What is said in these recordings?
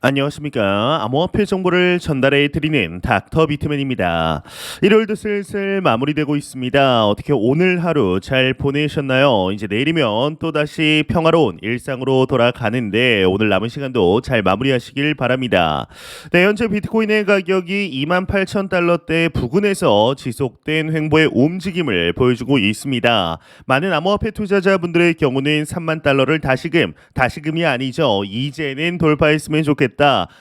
안녕하십니까. 암호화폐 정보를 전달해 드리는 닥터 비트맨입니다. 일요일도 슬슬 마무리되고 있습니다. 어떻게 오늘 하루 잘 보내셨나요? 이제 내일이면 또다시 평화로운 일상으로 돌아가는데 오늘 남은 시간도 잘 마무리하시길 바랍니다. 네, 현재 비트코인의 가격이 28,000달러대 부근에서 지속된 횡보의 움직임을 보여주고 있습니다. 많은 암호화폐 투자자분들의 경우는 3만 달러를 다시금이 아니죠. 이제는 돌파했으면 좋겠다.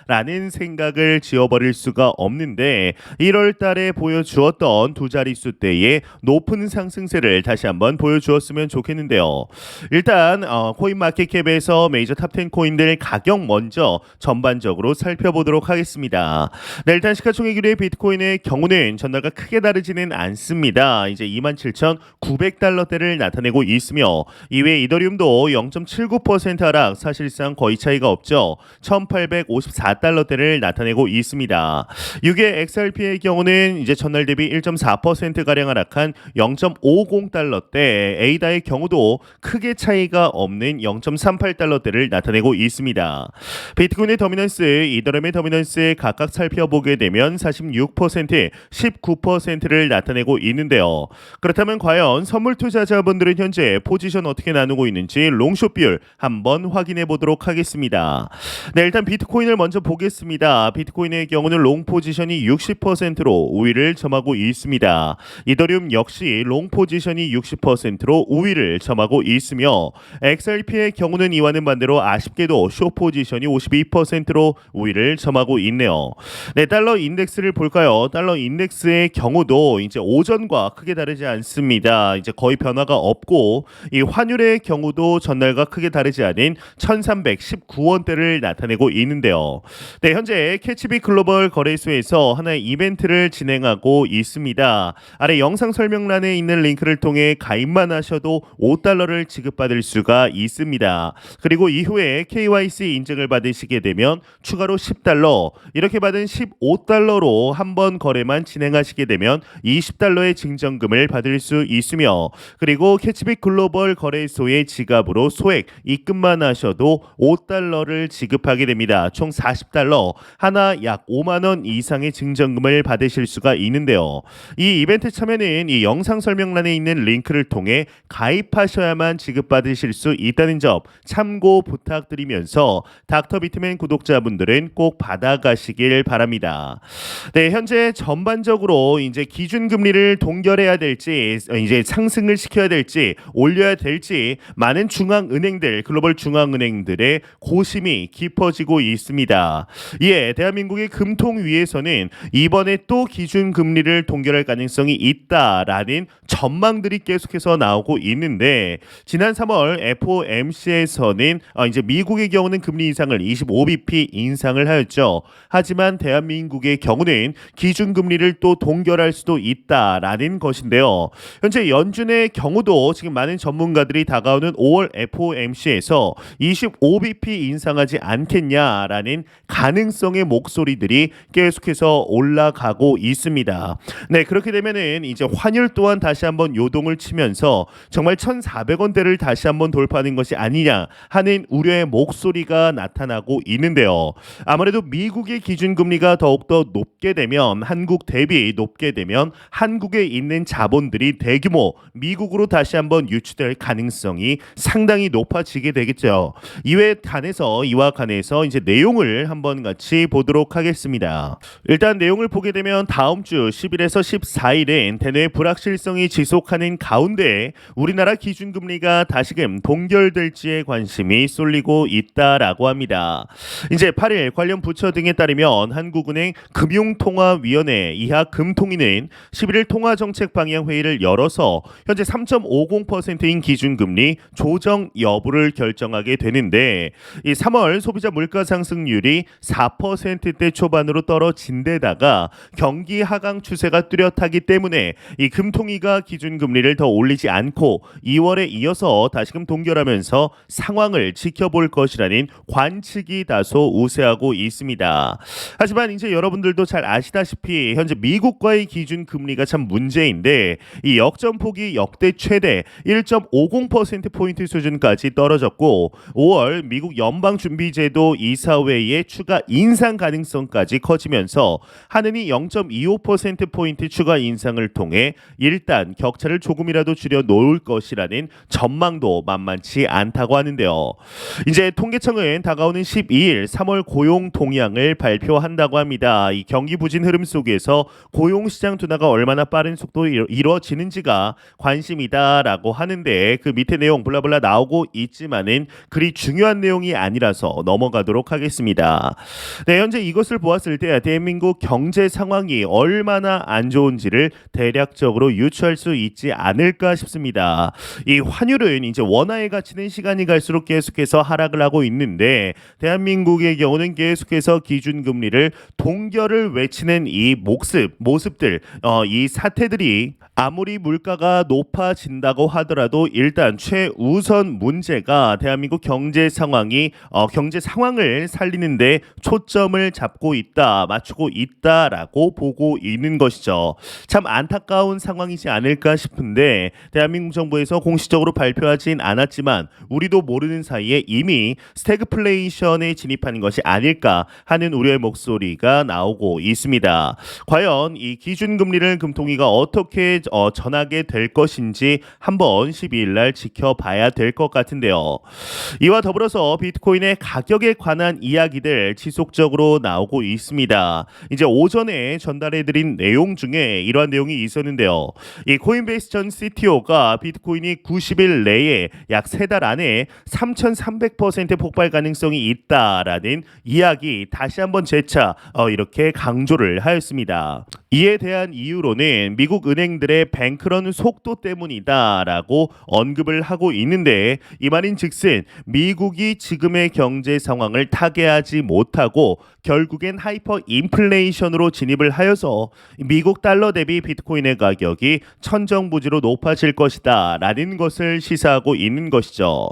라는 생각을 지어버릴 수가 없는데 1월 달에 보여주었던 두 자릿수대의 높은 상승세를 다시 한번 보여주었으면 좋겠는데요. 일단 코인마켓캡에서 메이저 탑10 코인들 가격 먼저 전반적으로 살펴보도록 하겠습니다. 네, 일단 시가총액 1위의 비트코인의 경우는 전날과 크게 다르지는 않습니다. 이제 27,900달러대를 나타내고 있으며 이외 이더리움도 0.79% 하락, 사실상 거의 차이가 없죠. 1,854달러대를 나타내고 있습니다. 6의 XRP의 경우는 이제 전날 대비 1.4%가량 하락한 0.50달러대, 에이다의 경우도 크게 차이가 없는 0.38달러대를 나타내고 있습니다. 비트코인의 더미넌스, 이더리움의 더미넌스 각각 살펴보게 되면 46%, 19%를 나타내고 있는데요. 그렇다면 과연 선물 투자자분들은 현재 포지션 어떻게 나누고 있는지 롱숏 비율 한번 확인해 보도록 하겠습니다. 네, 일단 비트코인을 먼저 보겠습니다. 비트코인의 경우는 롱 포지션이 60%로 우위를 점하고 있습니다. 이더리움 역시 롱 포지션이 60%로 우위를 점하고 있으며 XRP의 경우는 이와는 반대로 아쉽게도 숏 포지션이 52%로 우위를 점하고 있네요. 네, 달러 인덱스를 볼까요? 달러 인덱스의 경우도 이제 오전과 크게 다르지 않습니다. 이제 거의 변화가 없고 이 환율의 경우도 전날과 크게 다르지 않은 1,319원대를 나타내고 있는데요. 네, 현재 캐치비 글로벌 거래소에서 하나의 이벤트를 진행하고 있습니다. 아래 영상 설명란에 있는 링크를 통해 가입만 하셔도 5달러를 지급받을 수가 있습니다. 그리고 이후에 KYC 인증을 받으시게 되면 추가로 10달러, 이렇게 받은 15달러로 한 번 거래만 진행하시게 되면 20달러의 증정금을 받을 수 있으며, 그리고 캐치비 글로벌 거래소의 지갑으로 소액 입금만 하셔도 5달러를 지급하게 됩니다. 총 40달러, 하나 약 5만원 이상의 증정금을 받으실 수가 있는데요. 이 이벤트 참여는 이 영상 설명란에 있는 링크를 통해 가입하셔야만 지급받으실 수 있다는 점 참고 부탁드리면서 닥터 비트맨 구독자분들은 꼭 받아가시길 바랍니다. 네, 현재 전반적으로 이제 기준금리를 동결해야 될지, 이제 상승을 시켜야 될지, 올려야 될지 많은 중앙은행들, 글로벌 중앙은행들의 고심이 깊어지고 있습니다. 이에 대한민국의 금통위에서는 이번에 또 기준금리를 동결할 가능성이 있다라는 전망들이 계속해서 나오고 있는데, 지난 3월 FOMC에서는 이제 미국의 경우는 금리 인상을 25bp 인상을 하였죠. 하지만 대한민국의 경우는 기준금리를 또 동결할 수도 있다라는 것인데요. 현재 연준의 경우도 지금 많은 전문가들이 다가오는 5월 FOMC에서 25bp 인상하지 않겠냐라는 가능성의 목소리들이 계속해서 올라가고 있습니다. 네, 그렇게 되면은 이제 환율 또한 다시 한번 요동을 치면서 정말 1,400원대를 다시 한번 돌파하는 것이 아니냐 하는 우려의 목소리가 나타나고 있는데요. 아무래도 미국의 기준금리가 더욱더 높게 되면, 한국 대비 높게 되면 한국에 있는 자본들이 대규모 미국으로 다시 한번 유치될 가능성이 상당히 높아지게 되겠죠. 이와 관해서 이제 내용을 한번 같이 보도록 하겠습니다. 일단 내용을 보게 되면 다음 주 10일에서 14일엔 대내 불확실성이 지속하는 가운데 우리나라 기준금리가 다시금 동결될지에 관심이 쏠리고 있다라고 합니다. 이제 8일 관련 부처 등에 따르면 한국은행 금융통화위원회 이하 금통위는 11일 통화정책방향회의를 열어서 현재 3.50%인 기준금리 조정 여부를 결정하게 되는데, 이 3월 소비자 물가 상승률이 4%대 초반으로 떨어진 데다가 경기 하강 추세가 뚜렷하기 때문에 이 금통위가 페드가 기준금리를 더 올리지 않고 2월에 이어서 다시금 동결하면서 상황을 지켜볼 것이라는 관측이 다소 우세하고 있습니다. 하지만 이제 여러분들도 잘 아시다시피 현재 미국과의 기준금리가 참 문제인데 이 역전폭이 역대 최대 1.50%포인트 수준까지 떨어졌고 5월 미국 연방준비제도 이사회의 추가 인상 가능성까지 커지면서 하느니 0.25%포인트 추가 인상을 통해 일단 격차를 조금이라도 줄여 놓을 것이라는 전망도 만만치 않다고 하는데요. 이제 통계청은 다가오는 12일 3월 고용 동향을 발표한다고 합니다. 이 경기 부진 흐름 속에서 고용시장 둔화가 얼마나 빠른 속도로 이루어지는지가 관심이다라고 하는데 그 밑에 내용 블라블라 나오고 있지만은 그리 중요한 내용이 아니라서 넘어가도록 하겠습니다. 네, 현재 이것을 보았을 때 대한민국 경제 상황이 얼마나 안 좋은지를 대략적으로 유추할 수 있지 않을까 싶습니다. 이 환율은 이제 원화에 갇히는 시간이 갈수록 계속해서 하락을 하고 있는데 대한민국의 경우는 계속해서 기준금리를 동결을 외치는 이 모습들 이 사태들이 아무리 물가가 높아진다고 하더라도 일단 최우선 문제가 대한민국 경제 상황을 살리는데 초점을 잡고 있다, 맞추고 있다라고 보고 있는 것이죠. 참 안타까운 상황이지 않을까 싶은데 대한민국 정부에서 공식적으로 발표하진 않았지만 우리도 모르는 사이에 이미 스태그플레이션에 진입하는 것이 아닐까 하는 우려의 목소리가 나오고 있습니다. 과연 이 기준금리를 금통위가 어떻게 전하게 될 것인지 한번 12일 날 지켜봐야 될 것 같은데요. 이와 더불어서 비트코인의 가격에 관한 이야기들 지속적으로 나오고 있습니다. 이제 오전에 전달해드린 내용 중에 이러한 내용이 있었는데요. 이 코인베이스 전 CTO가 비트코인이 90일 내에 약 3달 안에 3,300% 폭발 가능성이 있다라는 이야기 다시 한번 재차 이렇게 강조를 하였습니다. 이에 대한 이유로는 미국 은행들의 뱅크런 속도 때문이다라고 언급을 하고 있는데 이 말인 즉슨 미국이 지금의 경제 상황을 타개하지 못하고 결국엔 하이퍼 인플레이션으로 진입을 하여서 미국 달러 대비 비트코인의 가격이 천정부지로 높아질 것이다 라는 것을 시사하고 있는 것이죠.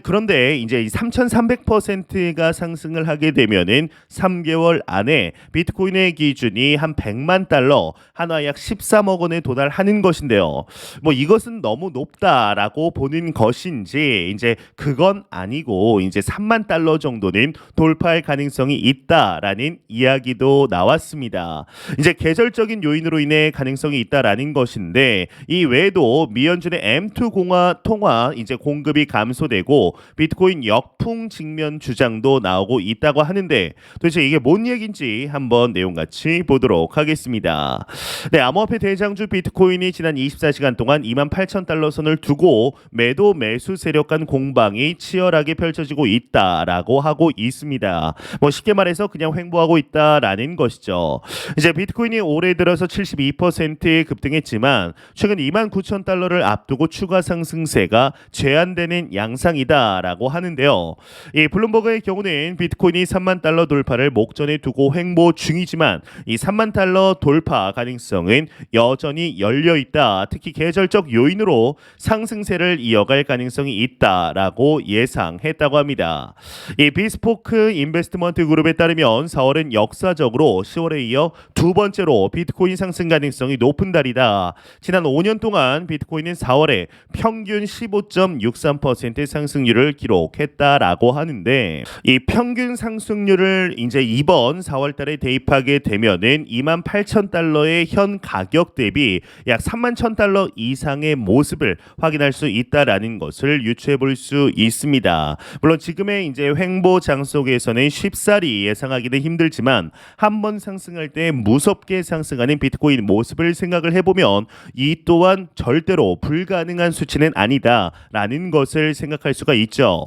그런데 이제 3,300%가 상승을 하게 되면은 3개월 안에 비트코인의 기준이 한 100만 달러, 하나 약 13억 원에 도달하는 것인데요. 이것은 너무 높다라고 보는 것인지 이제 그건 아니고 이제 3만 달러 정도는 돌파할 가능성이 있다라는 이야기도 나왔습니다. 이제 계절적인 요인으로 인해 가능성이 있다라는 것인데 이 외에도 미연준의 M2 통화 이제 공급이 감소되고 비트코인 역풍 직면 주장도 나오고 있다고 하는데 도대체 이게 뭔 얘기인지 한번 내용 같이 보도록 하겠습니다. 네, 암호화폐 대장주 비트코인이 지난 24시간 동안 28,000달러 선을 두고 매도 매수 세력 간 공방이 치열하게 펼쳐지고 있다라고 하고 있습니다. 쉽게 말해서 그냥 횡보하고 있다라는 것이죠. 이제 비트코인이 올해 들어서 72% 급등했지만 최근 29,000달러를 앞두고 추가 상승세가 제한되는 양상이다라고 하는데요. 이 블룸버그의 경우는 비트코인이 3만 달러 돌파를 목전에 두고 횡보 중이지만 이 3만 달러 돌파 가능성은 여전히 열려 있다. 특히 계절적 요인으로 상승세를 이어갈 가능성이 있다라고 예상했다고 합니다. 이 비스포크 인베스트먼트 그룹에 따르면 4월은 역사적으로 10월에 이어 두 번째로 비트코인 상승 가능성이 높은 달이다. 지난 5년 동안 비트코인은 4월에 평균 15.63% 상승률을 기록했다라고 하는데 이 평균 상승률을 이제 이번 4월 달에 대입하게 되면은 28,000달러의 현 가격 대비 약 31,000달러 이상의 모습을 확인할 수 있다라는 것을 유추해 볼 수 있습니다. 물론 지금의 이제 횡보장 속에서는 쉽사리 예상하기는 힘들지만 한번 상승할 때 무섭게 상승하는 비트코인 모습을 생각을 해보면 이 또한 절대로 불가능한 수치는 아니다라는 것을 생각할 수가 있죠.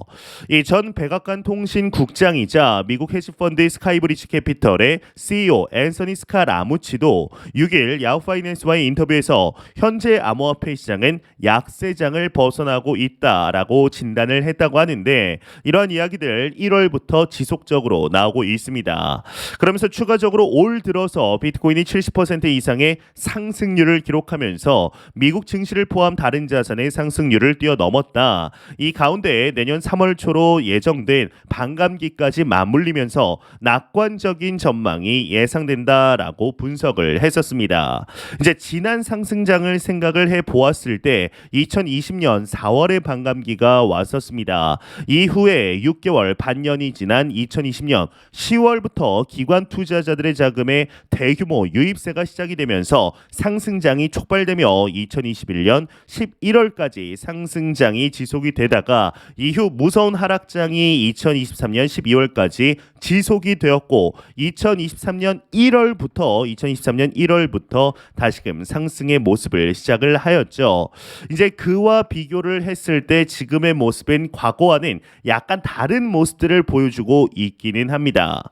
이 전 백악관 통신 국장이자 미국 헤지펀드 스카이브리지 캐피털의 CEO 앤서니 스카 라무치도 6일 야후파이낸스와의 인터뷰에서 현재 암호화폐 시장은 약세장을 벗어나고 있다라고 진단을 했다고 하는데 이러한 이야기들 1월부터 지속적으로 나오고 있습니다. 그러면서 추가적으로 올 들어서 비트코인이 70% 이상의 상승률을 기록하면서 미국 증시를 포함 다른 자산의 상승률을 뛰어넘었다. 이 가운데 내년 3월 초로 예정된 반감기까지 맞물리면서 낙관적인 전망이 예상된다라고 분석을 했었습니다. 이제 지난 상승장을 생각을 해 보았을 때 2020년 4월에 반감기가 왔었습니다. 이후에 6개월 반년이 지난 2020년 10월부터 기관 투자자들의 자금의 대규모 유입세가 시작이 되면서 상승장이 촉발되며 2021년 11월까지 상승장이 지속이 되다가 이후 무서운 하락장이 2023년 12월까지 지속이 되었고 2023년 1월부터 다시금 상승의 모습을 시작을 하였죠. 이제 그와 비교를 했을 때 지금의 모습은 과거와는 약간 다른 모습들을 보여주고 있기는 합니다.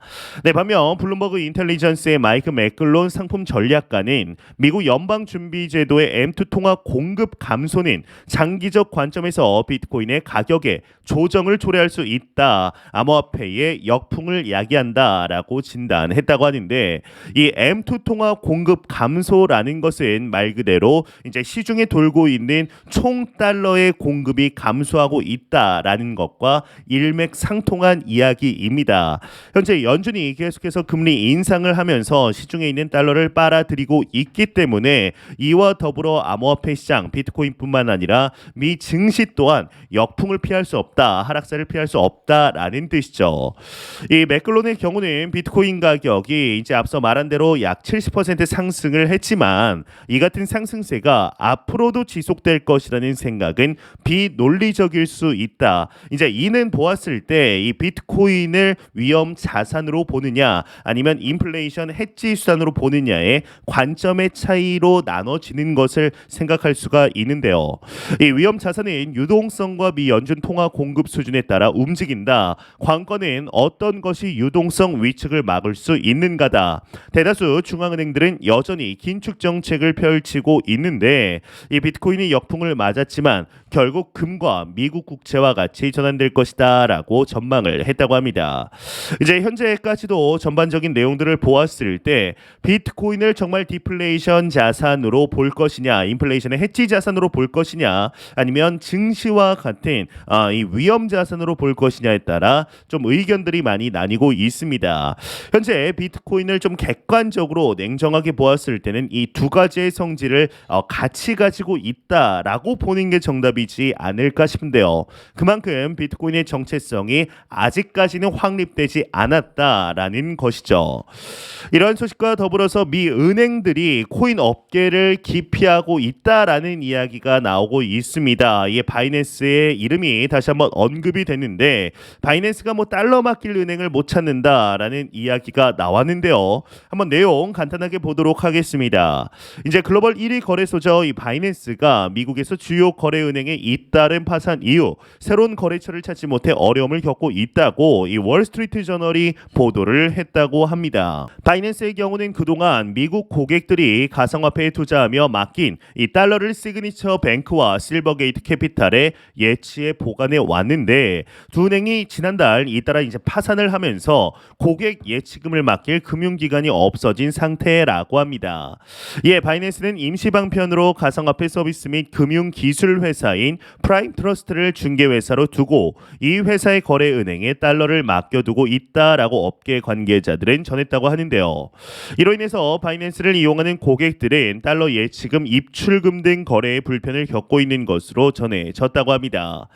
네, 반면 블룸버그 인텔리전스의 마이크 맥글론 상품 전략가는 미국 연방준비제도의 M2 통화 공급 감소는 장기적 관점에서 비트코인의 가격에 조정을 초래할 수 있다. 암호화폐의 역풍을 야기한다라고 진단했다고 하는데 이 M2 통화 공급 감소라는 것은 말 그대로 이제 시중에 돌고 있는 총 달러의 공급이 감소하고 있다라는 것과 일맥상통한 이야기입니다. 현재 연준이 계속해서 금리 인상을 하면서 시중에 있는 달러를 빨아들이고 있기 때문에 이와 더불어 암호화폐 시장 비트코인뿐만 아니라 미 증시 또한 역풍을 피할 수 없다, 하락세를 피할 수 없다라는 뜻이죠. 이 맥글론의 경우는 비트코인 가격이 이제 앞서 말한 대로 약 70% 상승을 했지만 이 같은 상승세가 앞으로도 지속될 것이라는 생각은 비논리적일 수 있다. 이제 이는 보았을 때 이 비트코인을 위험 자산으로 보느냐 아니면 인플레이션 해지 수단으로 보느냐의 관점의 차이로 나눠지는 것을 생각할 수가 있는데요. 이 위험 자산은 유동성과 미 연준 통화 공급 수준에 따라 움직인다. 관건은 어떤 것이 유동성 위축을 막을 수 있는가다. 대다수 중앙은행들은 여전히 긴축 정책을 펼치고 있는데 이 비트코인이 역풍을 맞았지만 결국 금과 미국 국채와 같이 전환될 것이다 라고 전망을 했다고 합니다. 이제 현재까지도 전반적인 내용들을 보았을 때 비트코인을 정말 디플레이션 자산으로 볼 것이냐 인플레이션의 해지 자산으로 볼 것이냐 아니면 증시와 같은 이 위험 자산으로 볼 것이냐에 따라 좀 의견들이 많이 나뉘고 있습니다. 현재 비트코인을 좀 객관적으로 냉정하게 보았을 때는 이 두 가지의 성질을 같이 가지고 있다라고 보는 게 정답이지 않을까 싶은데요. 그만큼 비트코인의 정체성이 아직까지는 확립되지 않았다라는 것이죠. 이런 소식과 더불어서 미 은행들이 코인 업계를 기피하고 있다라는 이야기가 나오고 있습니다. 이게 바이낸스의 이름이 다시 한번 언급이 됐는데 바이낸스가 뭐 달러 맡길 은행을 못 찾는다라는 이야기가 나왔는데요. 한번 내용 간단하게 보도록 하겠습니다. 이제 글로벌 1위 거래소죠. 이 바이낸스가 미국에서 주요 거래은행에 잇따른 파산 이후 새로운 거래처를 찾지 못해 어려움을 겪고 있다고 이 월스트리트 저널이 보도를 했다고 합니다. 바이낸스의 경우는 그동안 미국 고객들이 가상화폐에 투자하며 맡긴 이 달러를 시그니처 뱅크와 실버게이트 캐피탈에 예치해 보관해 왔는데 두 은행이 지난달 잇따라 이제 파산을 하면서 고객 예치금을 맡길 금융기관이 없어진 상태라고 합니다. 이에 바이낸스는 임시 방편으로 가상화폐 서비스 및 금융기술 회사인 프라임 트러스트를 중개회사로 두고 이 회사의 거래은행에 달러를 맡겨두고 있다라고 업계 관계자들은 전했다고 하는데요. 이로 인해서 바이낸스를 이용하는 고객들은 달러 예치금, 입출금 등 거래에 불편을 겪고 있는 것으로 전해졌다고 합니다.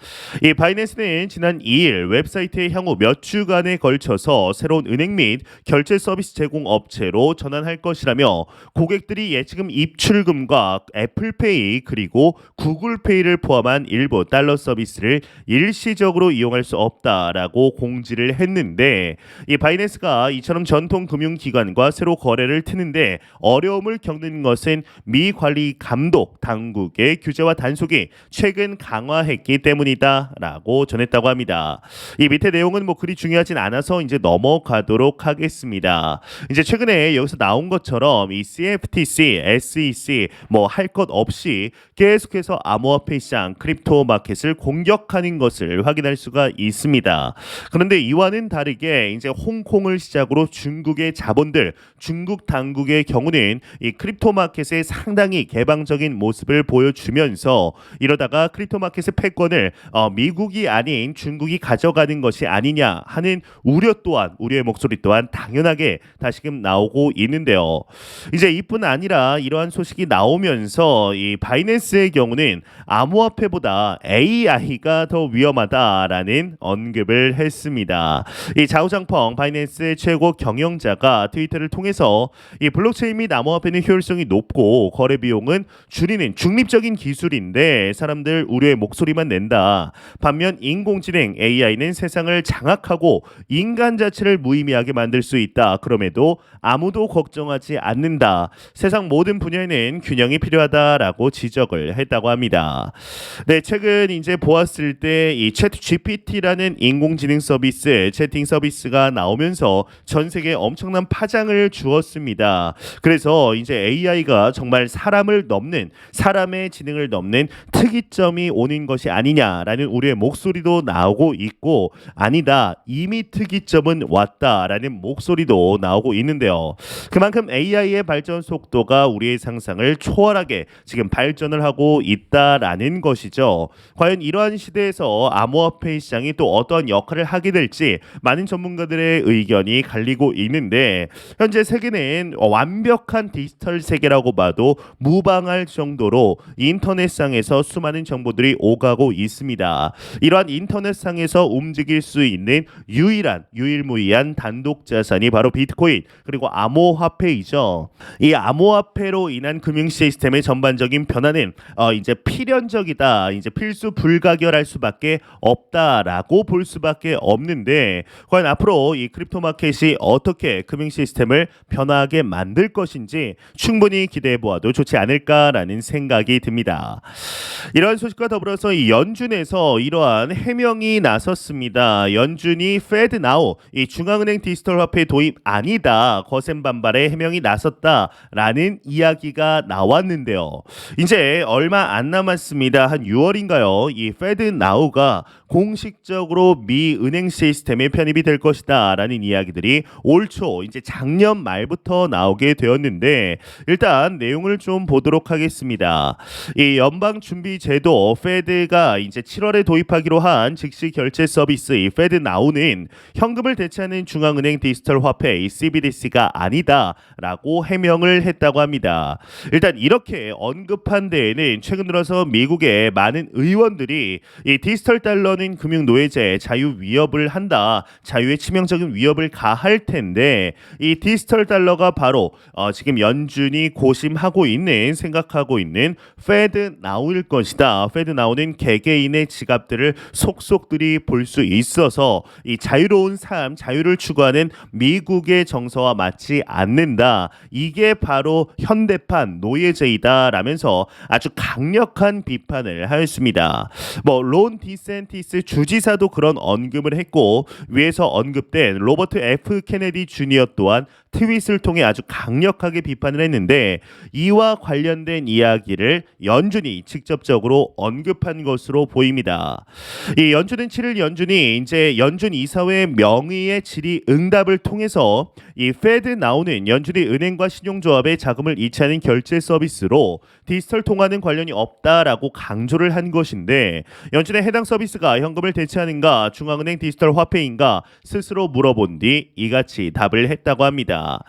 이 바이낸스는 지난 2일 웹사이트에 향후 몇 주간에 걸쳐서 새로운 은행 및 결제 서비스 제공 업체로 전환할 것이라며 고객들이 예치금 입출금과 애플페이 그리고 구글페이를 포함한 일부 달러 서비스를 일시적으로 이용할 수 없다라고 공지를 했는데 이 바이낸스가 이처럼 전통 금융기관과 새로 거래를 트는데 어려움을 겪는 것은 미 관리 감독 당국의 규제와 단속이 최근 강화했기 때문이다라고 전했다고 합니다. 이 밑에 내용은 뭐 그리 중요하진 않아서 이제 넘어가도록 하겠습니다. 이제 최근에 최근에 여기서 나온 것처럼 이 CFTC, SEC 뭐 할 것 없이 계속해서 암호화폐 시장, 크립토 마켓을 공격하는 것을 확인할 수가 있습니다. 그런데 이와는 다르게 이제 홍콩을 시작으로 중국의 자본들, 중국 당국의 경우는 이 크립토 마켓에 상당히 개방적인 모습을 보여주면서 이러다가 크립토 마켓의 패권을 미국이 아닌 중국이 가져가는 것이 아니냐 하는 우려의 목소리 또한 당연하게 다시금 나오고 있는데요. 이제 이뿐 아니라 이러한 소식이 나오면서 이 바이낸스의 경우는 암호화폐보다 AI가 더 위험하다라는 언급을 했습니다. 이 자우장펑 바이낸스 최고 경영자가 트위터를 통해서 이 블록체인 및 암호화폐는 효율성이 높고 거래 비용은 줄이는 중립적인 기술인데 사람들 우려의 목소리만 낸다. 반면 인공지능 AI는 세상을 장악하고 인간 자체를 무의미하게 만들 수 있다. 그럼에도 아무도 걱정하지 않는다. 세상 모든 분야에는 균형이 필요하다라고 지적을 했다고 합니다. 네, 최근 이제 보았을 때 이 챗 GPT라는 인공지능 서비스, 채팅 서비스가 나오면서 전 세계에 엄청난 파장을 주었습니다. 그래서 이제 AI가 정말 사람을 넘는, 사람의 지능을 넘는 특이점이 오는 것이 아니냐라는 우리의 목소리도 나오고 있고, 아니다, 이미 특이점은 왔다라는 목소리도 나오고 있는데요. 그만큼 AI의 발전 속도가 우리의 상상을 초월하게 지금 발전을 하고 있다라는 것이죠. 과연 이러한 시대에서 암호화폐 시장이 또 어떤 역할을 하게 될지 많은 전문가들의 의견이 갈리고 있는데, 현재 세계는 완벽한 디지털 세계라고 봐도 무방할 정도로 인터넷상에서 수많은 정보들이 오가고 있습니다. 이러한 인터넷상에서 움직일 수 있는 유일무이한 단독 자산이 바로 비트코인 그리고 암호화폐이죠. 이 암호화폐로 인한 금융 시스템의 전반적인 변화는 이제 필연적이다, 이제 필수 불가결할 수밖에 없다라고 볼 수밖에 없는데, 과연 앞으로 이 크립토 마켓이 어떻게 금융 시스템을 변화하게 만들 것인지 충분히 기대해 보아도 좋지 않을까라는 생각이 듭니다. 이러한 소식과 더불어서 이 연준에서 이러한 해명이 나섰습니다. 연준이 FedNow, 이 중앙은행 디지털 화폐 도입 아니다, 거센 반발에 해명이 나섰다라는 이야기가 나왔는데요. 이제 얼마 안 남았습니다. 한 6월인가요? 이 FedNow가 공식적으로 미 은행 시스템에 편입이 될 것이다라는 이야기들이 올 초 이제 작년 말부터 나오게 되었는데, 일단 내용을 좀 보도록 하겠습니다. 이 연방준비제도 페드가 이제 7월에 도입하기로 한 즉시 결제 서비스 이 FedNow는 현금을 대체하는 중앙은행 디지털 화폐 이 CBDC가 아니다라고 해명을 했다고 합니다. 일단 이렇게 언급한 데에는 최근 들어서 미국의 많은 의원들이 이 디지털 달러는 금융 노예제에 자유 위협을 한다, 자유에 치명적인 위협을 가할 텐데, 이 디지털 달러가 바로 지금 연준이 생각하고 있는 FedNow일 것이다. FedNow는 개개인의 지갑들을 속속들이 볼 수 있어서 이 자유로운 삶, 자유를 추구하는 미국의 정서와 맞지 않는다. 이게 바로 현대판 노예제이다라면서 아주 강력한 비판을 하였습니다. 론 디센티스 주지사도 그런 언급을 했고, 위에서 언급된 로버트 F 케네디 주니어 또한 트윗을 통해 아주 강력하게 비판을 했는데, 이와 관련된 이야기를 연준이 직접적으로 언급한 것으로 보입니다. 이 연준은 7일 이제 연준 이사회 명의의 질의응답을 통해서 이 FedNow는 연준이 은행과 신용조합의 자금을 이체하는 결제 서비스로 디지털 통화는 관련이 없다라고 강조를 한 것인데, 연준의 해당 서비스가 현금을 대체하는가 중앙은행 디지털 화폐인가 스스로 물어본 뒤 이같이 답을 했다고 합니다.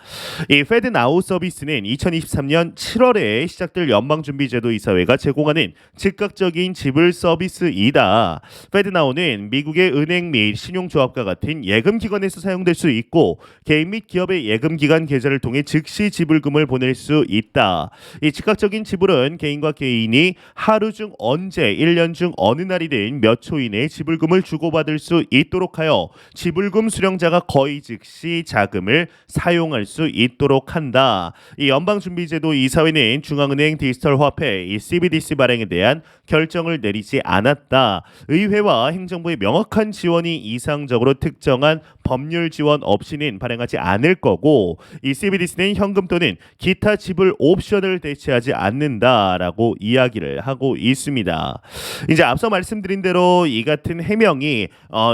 이 FedNow 서비스는 2023년 7월에 시작될 연방준비제도 이사회가 제공하는 즉각적인 지불 서비스이다. FedNow는 미국의 은행 및 신용조합과 같은 예금기관에서 사용될 수 있고, 개인 및 기업의 예금기관 계좌를 통해 즉시 지불금을 보낼 수 있다. 이 즉각적인 지불은 개인과 개인이 하루 중 언제, 1년 중 어느 날이든 몇 초 이내에 지불금을 주고받을 수 있도록 하여 지불금 수령자가 거의 즉시 자금을 사용할 수 있도록 한다. 이 연방준비제도 이사회는 중앙은행 디지털 화폐 이 CBDC 발행에 대한 결정을 내리지 않았다. 의회와 행정부의 명확한 지원이 이상적으로 특정한 법률 지원 없이는 발행하지 않을 거고, 하고 이 CBDC는 현금 또는 기타 지불 옵션을 대체하지 않는다라고 이야기를 하고 있습니다. 이제 앞서 말씀드린 대로 이 같은 해명이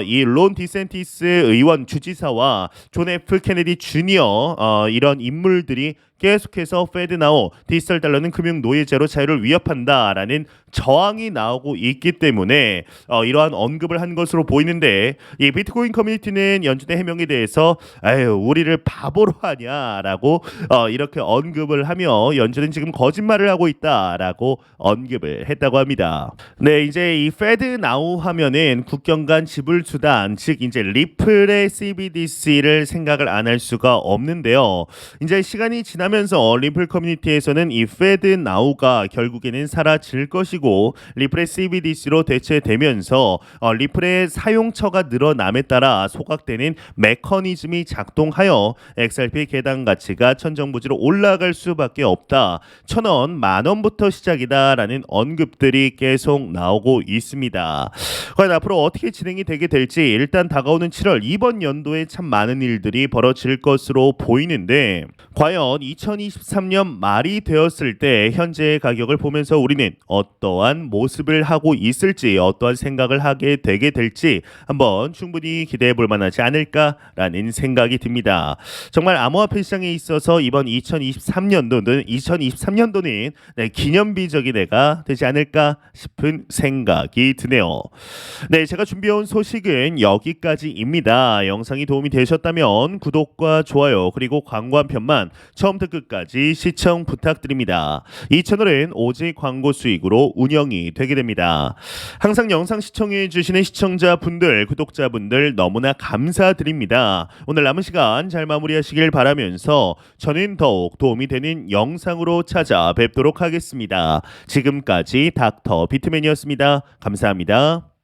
이 론 디센티스 의원 주지사와 존 F 케네디 주니어 이런 인물들이 계속해서 페드나우 디지털 달러는 금융 노예제로 자유를 위협한다라는 저항이 나오고 있기 때문에 이러한 언급을 한 것으로 보이는데 이 비트코인 커뮤니티는 연준의 해명에 대해서 아유 우리를 바보로 하냐라고 이렇게 언급을 하며 연준은 지금 거짓말을 하고 있다라고 언급을 했다고 합니다. 네, 이제 이 페드나우 하면은 국경 간 지불 수단 즉 이제 리플의 CBDC를 생각을 안 할 수가 없는데요. 이제 시간이 지나면서 리플 커뮤니티에서는 이 페드나우가 결국에는 사라질 것이고 리플의 CBDC로 대체되면서 리플의 사용처가 늘어남에 따라 소각되는 메커니즘이 작동하여 XRP 계단 가치가 천정부지로 올라갈 수밖에 없다. 1,000원, 10,000원부터 시작이다라는 언급들이 계속 나오고 있습니다. 과연 앞으로 어떻게 진행이 되게 될지 일단 다가오는 7월 이번 연도에 참 많은 일들이 벌어질 것으로 보이는데 과연 2023년 말이 되었을 때 현재의 가격을 보면서 우리는 어떠한 모습을 하고 있을지 어떠한 생각을 하게 되게 될지 한번 충분히 기대해 볼 만하지 않을까라는 생각이 듭니다. 정말 암호화폐 시장에 있어서 이번 2023년도는 네, 기념비적인 해가 되지 않을까 싶은 생각이 드네요. 네, 제가 준비해온 소식은 여기까지입니다. 영상이 도움이 되셨다면 구독과 좋아요 그리고 광고 한 편만 처음부터 끝까지 시청 부탁드립니다. 이 채널은 오직 광고 수익으로 운영이 되게 됩니다. 항상 영상 시청해 주시는 시청자분들, 구독자분들 너무나 감사드립니다. 오늘 남은 시간 잘 마무리하시길 바라면서 저는 더욱 도움이 되는 영상으로 찾아뵙도록 하겠습니다. 지금까지 닥터 비트맨이었습니다. 감사합니다.